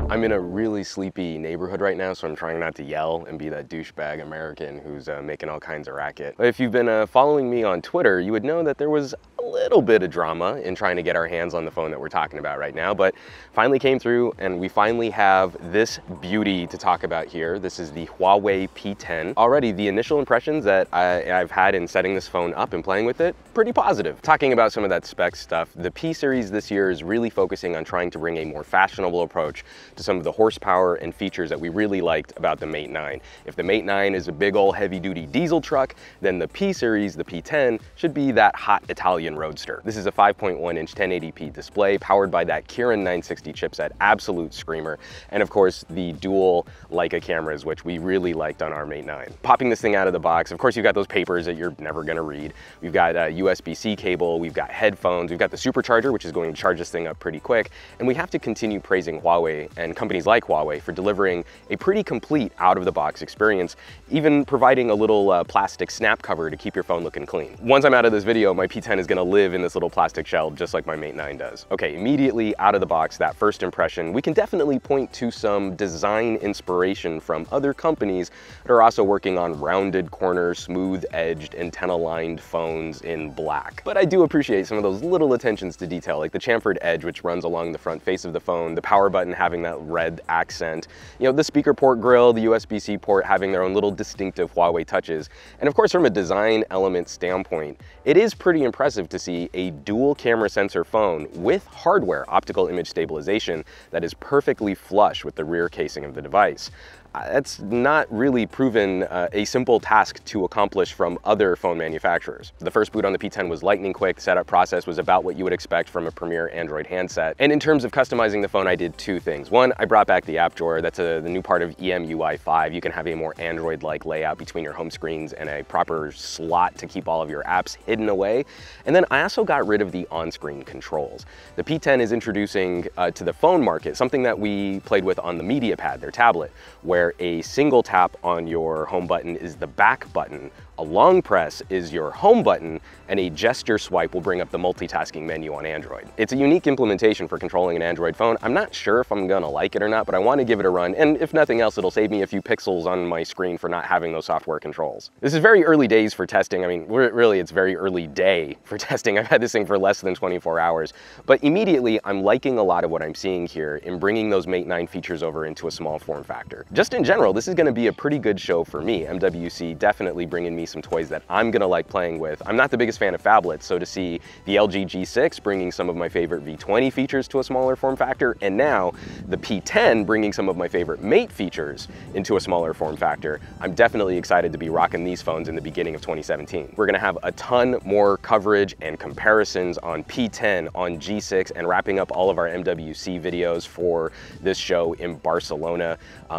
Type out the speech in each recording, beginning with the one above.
I'm in a really sleepy neighborhood right now, so I'm trying not to yell and be that douchebag American who's making all kinds of racket. If you've been following me on Twitter, you would know that there was a little bit of drama in trying to get our hands on the phone that we're talking about right now, but finally came through and we finally have this beauty to talk about here. This is the Huawei P10. Already, the initial impressions that I've had in setting this phone up and playing with it, pretty positive. Talking about some of that spec stuff, the P series this year is really focusing on trying to bring a more fashionable approach to some of the horsepower and features that we really liked about the Mate 9. If the Mate 9 is a big old heavy-duty diesel truck, then the P series, the P10, should be that hot Italian roadster. This is a 5.1-inch 1080p display powered by that Kirin 960 chipset, absolute screamer, and of course the dual Leica cameras, which we really liked on our Mate 9. Popping this thing out of the box, of course you've got those papers that you're never gonna read. We've got a USB-C cable, we've got headphones, we've got the supercharger, which is going to charge this thing up pretty quick, and we have to continue praising Huawei and companies like Huawei for delivering a pretty complete out-of-the-box experience, even providing a little plastic snap cover to keep your phone looking clean. Once I'm out of this video, my P10 is gonna live in this little plastic shell just like my Mate 9 does. Okay, immediately out of the box, that first impression, we can definitely point to some design inspiration from other companies that are also working on rounded corners, smooth-edged, antenna-lined phones in black. But I do appreciate some of those little attentions to detail, like the chamfered edge which runs along the front face of the phone, the power button having that red accent, you know, the speaker port grill, the USB-C port having their own little distinctive Huawei touches. And of course, from a design element standpoint, it is pretty impressive to see a dual camera sensor phone with hardware optical image stabilization that is perfectly flush with the rear casing of the device. That's not really proven a simple task to accomplish from other phone manufacturers. The first boot on the P10 was lightning quick. The setup process was about what you would expect from a premier Android handset. And in terms of customizing the phone, I did two things. One, I brought back the app drawer. That's the new part of EMUI 5. You can have a more Android-like layout between your home screens and a proper slot to keep all of your apps hidden away. And then I also got rid of the on-screen controls. The P10 is introducing to the phone market something that we played with on the Media Pad, their tablet, where a single tap on your home button is the back button, a long press is your home button, and a gesture swipe will bring up the multitasking menu on Android. It's a unique implementation for controlling an Android phone. I'm not sure if I'm gonna like it or not, but I want to give it a run, and if nothing else, it'll save me a few pixels on my screen for not having those software controls. This is very early days for testing. I mean, really, it's very early day for testing. I've had this thing for less than 24 hours, but immediately I'm liking a lot of what I'm seeing here in bringing those Mate 9 features over into a small form factor. Just in general, this is gonna be a pretty good show for me. MWC definitely bringing me some toys that I'm gonna like playing with. I'm not the biggest fan of phablets, so to see the LG G6 bringing some of my favorite V20 features to a smaller form factor, and now the P10 bringing some of my favorite Mate features into a smaller form factor, I'm definitely excited to be rocking these phones in the beginning of 2017. We're gonna have a ton more coverage and comparisons on P10, on G6, and wrapping up all of our MWC videos for this show in Barcelona.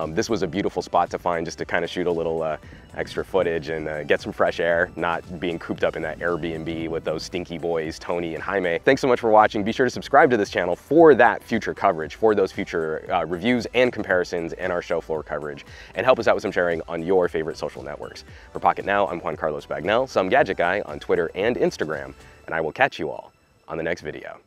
This was a beautiful spot to find just to kind of shoot a little extra footage and get some fresh air, not being cooped up in that Airbnb with those stinky boys, Tony and Jaime. Thanks so much for watching. Be sure to subscribe to this channel for that future coverage, for those future reviews and comparisons and our show floor coverage, and help us out with some sharing on your favorite social networks. For Pocketnow, I'm Juan Carlos Bagnell, some gadget guy on Twitter and Instagram, and I will catch you all on the next video.